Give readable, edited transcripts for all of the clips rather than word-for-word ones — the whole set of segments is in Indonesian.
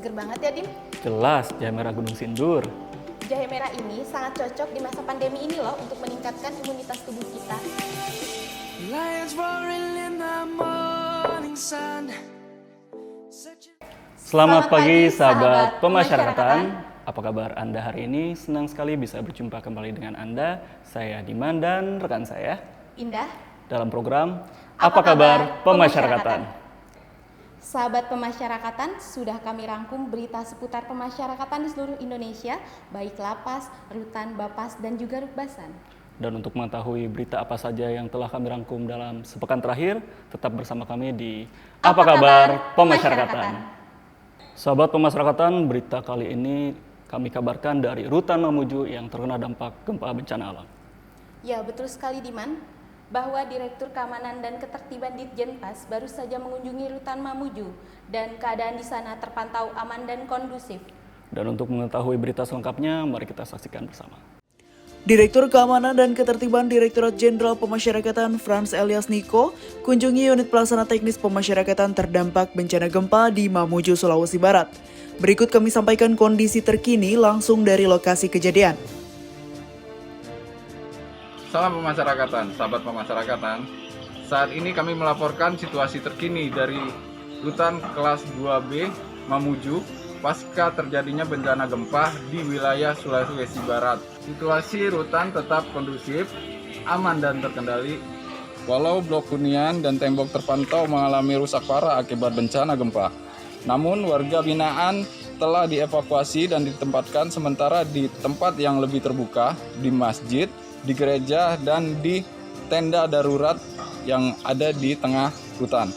seger banget ya, Dim. Jelas, jahe merah Gunung Sindur. Jahe merah ini sangat cocok di masa pandemi ini loh untuk meningkatkan imunitas tubuh kita. Selamat pagi sahabat pemasyarakatan. Apa kabar Anda hari ini? Senang sekali bisa berjumpa kembali dengan Anda. Saya Diman dan rekan saya Indah dalam program Apa Kabar Pemasyarakatan. Sahabat pemasyarakatan, sudah kami rangkum berita seputar pemasyarakatan di seluruh Indonesia, baik lapas, rutan, bapas, dan juga rukbasan. Dan untuk mengetahui berita apa saja yang telah kami rangkum dalam sepekan terakhir, tetap bersama kami di Apa Kabar Pemasyarakatan. Sahabat pemasyarakatan, berita kali ini kami kabarkan dari Rutan Mamuju yang terkena dampak gempa bencana alam. Ya, betul sekali Diman, bahwa Direktur Keamanan dan Ketertiban Ditjenpas baru saja mengunjungi Rutan Mamuju dan keadaan di sana terpantau aman dan kondusif. Dan untuk mengetahui berita selengkapnya, mari kita saksikan bersama. Direktur Keamanan dan Ketertiban Direktorat Jenderal Pemasyarakatan Frans Elias Niko kunjungi unit pelaksana teknis pemasyarakatan terdampak bencana gempa di Mamuju, Sulawesi Barat. Berikut kami sampaikan kondisi terkini langsung dari lokasi kejadian. Salam pemasyarakatan, sahabat pemasyarakatan. Saat ini kami melaporkan situasi terkini dari Rutan kelas 2B Mamuju pasca terjadinya bencana gempa di wilayah Sulawesi Barat. Situasi rutan tetap kondusif, aman dan terkendali, walau blok hunian dan tembok terpantau mengalami rusak parah akibat bencana gempa. Namun warga binaan telah dievakuasi dan ditempatkan sementara di tempat yang lebih terbuka, di masjid, di gereja, dan di tenda darurat yang ada di tengah rutan.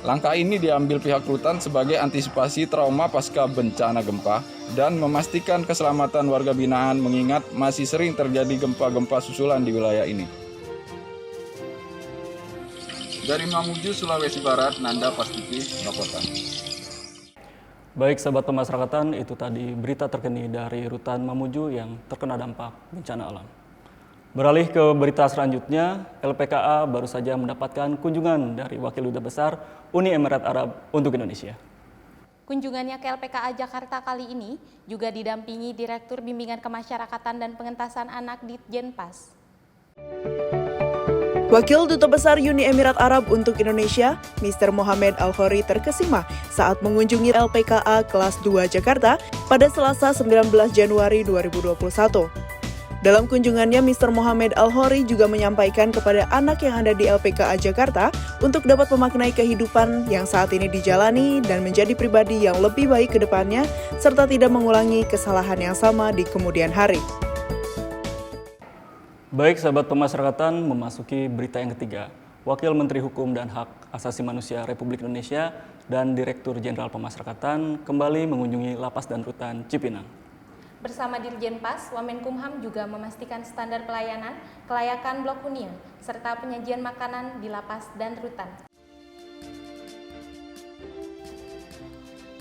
Langkah ini diambil pihak rutan sebagai antisipasi trauma pasca bencana gempa dan memastikan keselamatan warga binaan mengingat masih sering terjadi gempa-gempa susulan di wilayah ini. Dari Mamuju, Sulawesi Barat, Nanda Pastiki, melaporkan. Baik sahabat pemasyarakatan, itu tadi berita terkini dari Rutan Mamuju yang terkena dampak bencana alam. Beralih ke berita selanjutnya, LPKA baru saja mendapatkan kunjungan dari Wakil Duta Besar Uni Emirat Arab untuk Indonesia. Kunjungannya ke LPKA Jakarta kali ini juga didampingi Direktur Bimbingan Kemasyarakatan dan Pengentasan Anak Ditjenpas. Wakil Duta Besar Uni Emirat Arab untuk Indonesia, Mr. Mohamed Al-Khoury terkesima saat mengunjungi LPKA kelas 2 Jakarta pada Selasa 19 Januari 2021. Dalam kunjungannya, Mr. Mohamed Al-Khoury juga menyampaikan kepada anak yang ada di LPKA Jakarta untuk dapat memaknai kehidupan yang saat ini dijalani dan menjadi pribadi yang lebih baik ke depannya, serta tidak mengulangi kesalahan yang sama di kemudian hari. Baik sahabat pemasyarakatan, memasuki berita yang ketiga. Wakil Menteri Hukum dan Hak Asasi Manusia Republik Indonesia dan Direktur Jenderal Pemasyarakatan kembali mengunjungi lapas dan rutan Cipinang. Bersama Dirjenpas, Wamenkumham juga memastikan standar pelayanan, kelayakan blok hunian, serta penyajian makanan di lapas dan rutan.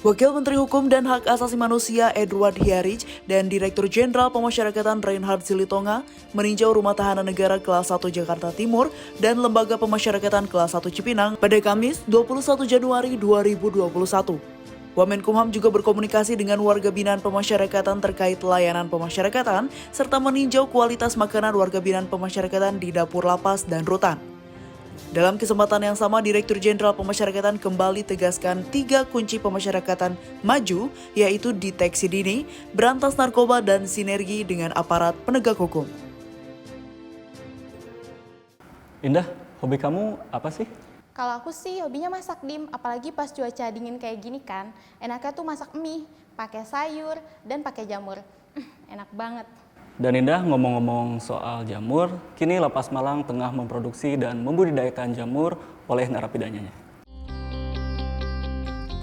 Wakil Menteri Hukum dan Hak Asasi Manusia Edward Hiarij dan Direktur Jenderal Pemasyarakatan Reinhard Silitonga meninjau Rumah Tahanan Negara Kelas 1 Jakarta Timur dan Lembaga Pemasyarakatan Kelas 1 Cipinang pada Kamis 21 Januari 2021. Wamenkumham juga berkomunikasi dengan warga binaan pemasyarakatan terkait layanan pemasyarakatan serta meninjau kualitas makanan warga binaan pemasyarakatan di dapur lapas dan rutan. Dalam kesempatan yang sama, Direktur Jenderal Pemasyarakatan kembali tegaskan 3 kunci pemasyarakatan maju, yaitu deteksi dini, berantas narkoba, dan sinergi dengan aparat penegak hukum. Indah, hobi kamu apa sih? Kalau aku sih hobinya masak, Dim, apalagi pas cuaca dingin kayak gini kan. Enaknya tuh masak mie, pakai sayur dan pakai jamur. Enak banget. Dan Indah, ngomong-ngomong soal jamur, kini Lapas Malang tengah memproduksi dan membudidayakan jamur oleh narapidanya.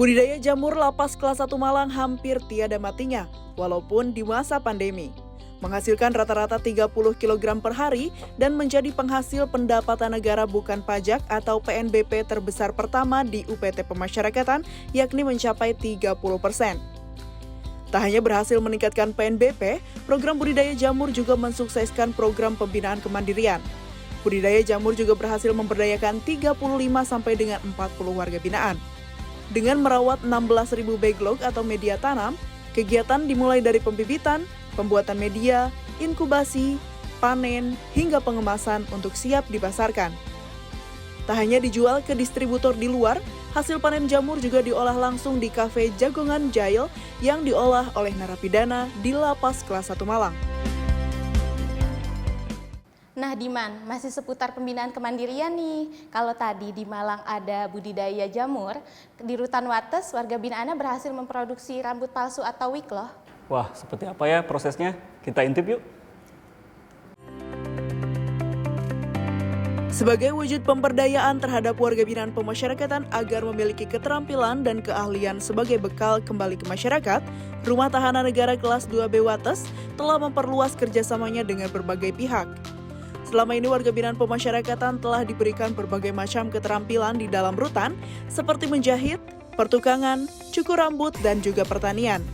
Budidaya jamur lapas kelas 1 Malang hampir tiada matinya, walaupun di masa pandemi. Menghasilkan rata-rata 30 kg per hari dan menjadi penghasil pendapatan negara bukan pajak atau PNBP terbesar pertama di UPT Pemasyarakatan, yakni mencapai 30%. Tak hanya berhasil meningkatkan PNBP, program budidaya jamur juga mensukseskan program pembinaan kemandirian. Budidaya jamur juga berhasil memberdayakan 35 sampai dengan 40 warga binaan. Dengan merawat 16.000 backlog atau media tanam, kegiatan dimulai dari pembibitan, pembuatan media, inkubasi, panen, hingga pengemasan untuk siap dipasarkan. Tak hanya dijual ke distributor di luar, hasil panen jamur juga diolah langsung di Kafe Jagongan Jail yang diolah oleh narapidana di Lapas Kelas 1 Malang. Nah, Diman, masih seputar pembinaan kemandirian nih. Kalau tadi di Malang ada budidaya jamur, di Rutan Wates warga binaannya berhasil memproduksi rambut palsu atau wig loh. Wah, seperti apa ya prosesnya? Kita intip yuk. Sebagai wujud pemberdayaan terhadap warga binaan pemasyarakatan agar memiliki keterampilan dan keahlian sebagai bekal kembali ke masyarakat, Rumah Tahanan Negara Kelas 2B Wates telah memperluas kerjasamanya dengan berbagai pihak. Selama ini warga binaan pemasyarakatan telah diberikan berbagai macam keterampilan di dalam rutan, seperti menjahit, pertukangan, cukur rambut, dan juga pertanian.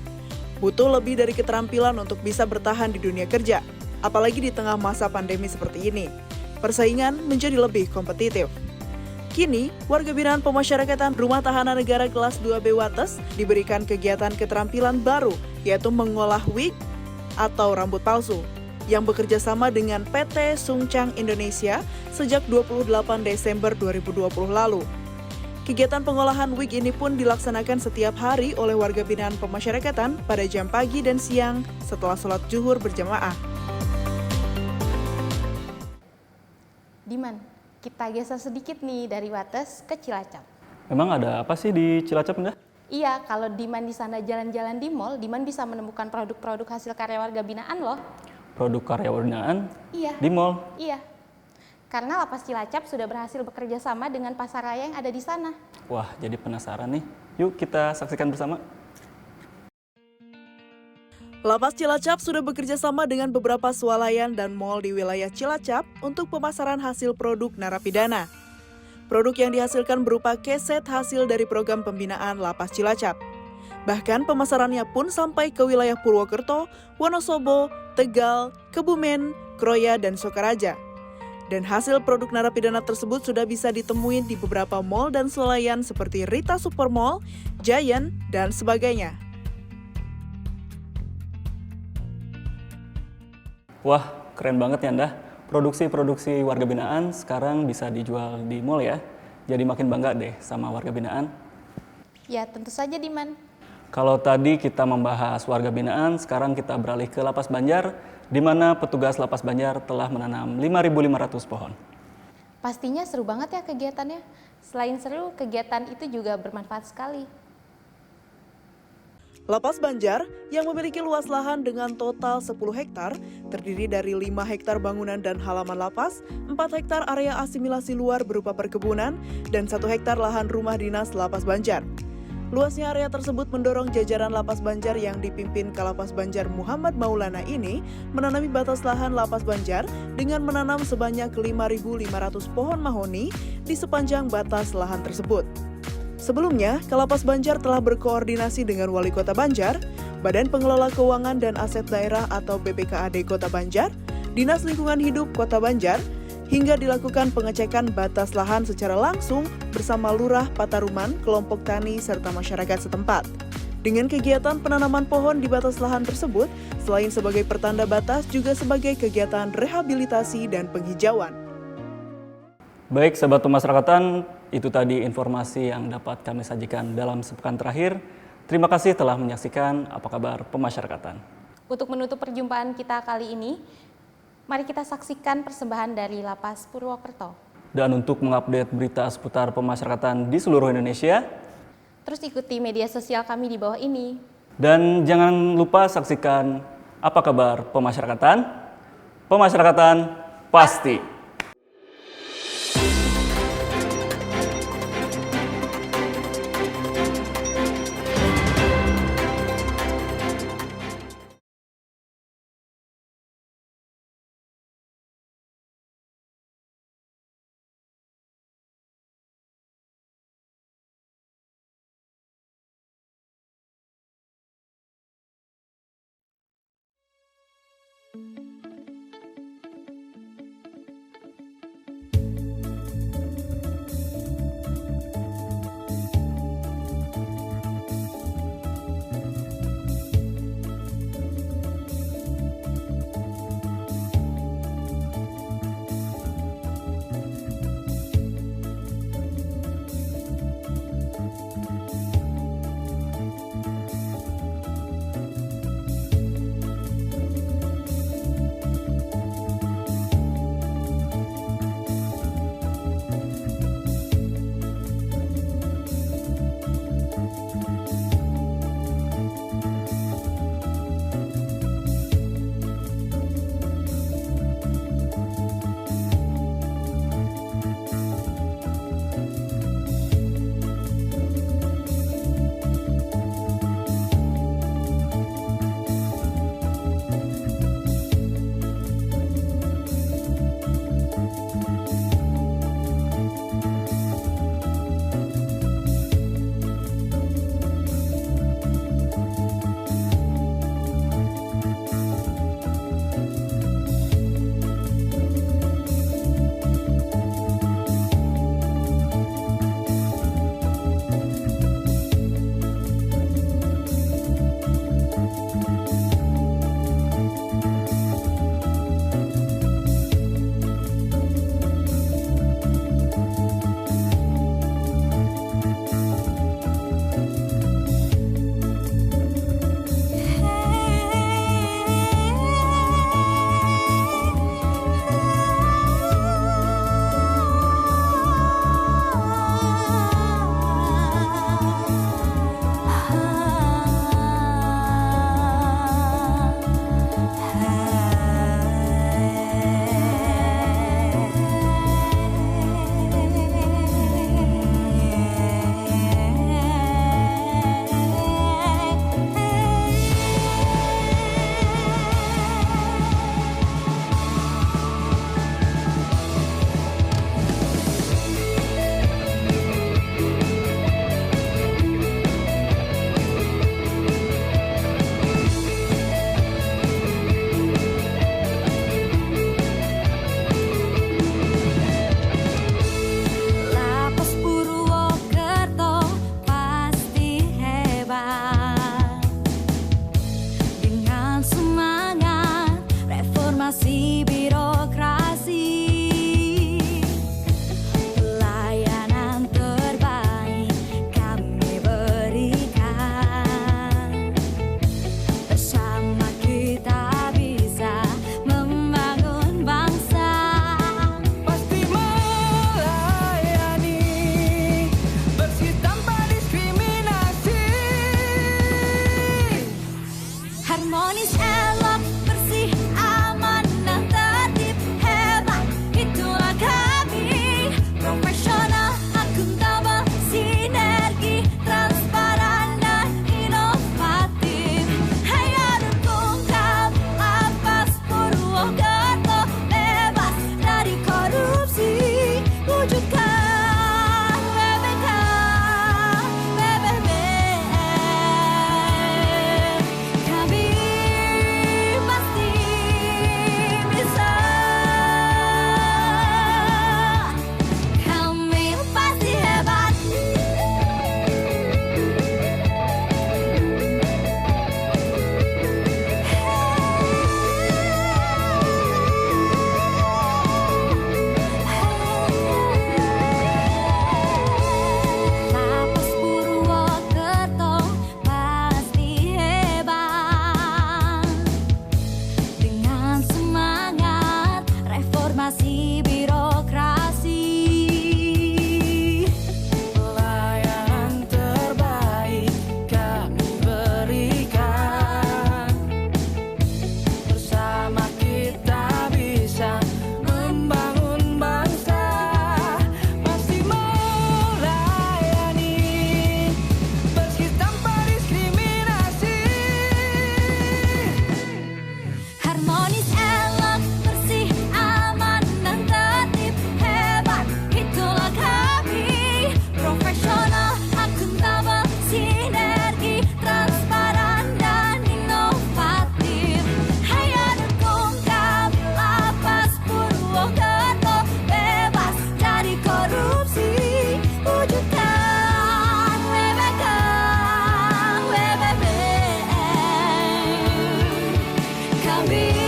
Butuh lebih dari keterampilan untuk bisa bertahan di dunia kerja, apalagi di tengah masa pandemi seperti ini. Persaingan menjadi lebih kompetitif. Kini, warga binaan pemasyarakatan Rumah Tahanan Negara Kelas 2B Wates diberikan kegiatan keterampilan baru, yaitu mengolah wig atau rambut palsu, yang bekerja sama dengan PT Sungchang Indonesia sejak 28 Desember 2020 lalu. Kegiatan pengolahan wig ini pun dilaksanakan setiap hari oleh warga binaan pemasyarakatan pada jam pagi dan siang setelah sholat zuhur berjamaah. Diman, kita geser sedikit nih dari Wates ke Cilacap. Memang ada apa sih di Cilacap, Indah? Iya, kalau Diman di sana jalan-jalan di mall, Diman bisa menemukan produk-produk hasil karya warga binaan loh. Produk karya binaan Iya. di mall. Iya. Karena Lapas Cilacap sudah berhasil bekerja sama dengan pasar raya yang ada di sana. Wah, jadi penasaran nih. Yuk kita saksikan bersama. Lapas Cilacap sudah bekerja sama dengan beberapa swalayan dan mal di wilayah Cilacap untuk pemasaran hasil produk narapidana. Produk yang dihasilkan berupa keset hasil dari program pembinaan Lapas Cilacap. Bahkan pemasarannya pun sampai ke wilayah Purwokerto, Wonosobo, Tegal, Kebumen, Kroya, dan Sokaraja. Dan hasil produk narapidana tersebut sudah bisa ditemuin di beberapa mal dan swalayan seperti Rita Supermall, Giant, dan sebagainya. Wah, keren banget ya, Indah. Produksi-produksi warga binaan sekarang bisa dijual di mall ya. Jadi makin bangga deh sama warga binaan. Ya, tentu saja Diman. Kalau tadi kita membahas warga binaan, sekarang kita beralih ke Lapas Banjar, di mana petugas Lapas Banjar telah menanam 5.500 pohon. Pastinya seru banget ya kegiatannya. Selain seru, kegiatan itu juga bermanfaat sekali. Lapas Banjar yang memiliki luas lahan dengan total 10 hektar, terdiri dari 5 hektar bangunan dan halaman lapas, 4 hektar area asimilasi luar berupa perkebunan, dan 1 hektar lahan rumah dinas Lapas Banjar. Luasnya area tersebut mendorong jajaran Lapas Banjar yang dipimpin Kalapas Banjar Muhammad Maulana ini menanami batas lahan Lapas Banjar dengan menanam sebanyak 5.500 pohon mahoni di sepanjang batas lahan tersebut. Sebelumnya, Kalapas Banjar telah berkoordinasi dengan Wali Kota Banjar, Badan Pengelola Keuangan dan Aset Daerah atau BPKAD Kota Banjar, Dinas Lingkungan Hidup Kota Banjar, hingga dilakukan pengecekan batas lahan secara langsung bersama Lurah Pataruman, kelompok tani, serta masyarakat setempat. Dengan kegiatan penanaman pohon di batas lahan tersebut, selain sebagai pertanda batas, juga sebagai kegiatan rehabilitasi dan penghijauan. Baik, sahabat pemasyarakatan, itu tadi informasi yang dapat kami sajikan dalam sepekan terakhir. Terima kasih telah menyaksikan Apa Kabar Pemasyarakatan. Untuk menutup perjumpaan kita kali ini, mari kita saksikan persembahan dari Lapas Purwokerto. Dan untuk mengupdate berita seputar pemasyarakatan di seluruh Indonesia, terus ikuti media sosial kami di bawah ini. dan jangan lupa saksikan Apa Kabar Pemasyarakatan. Pemasyarakatan pasti. kami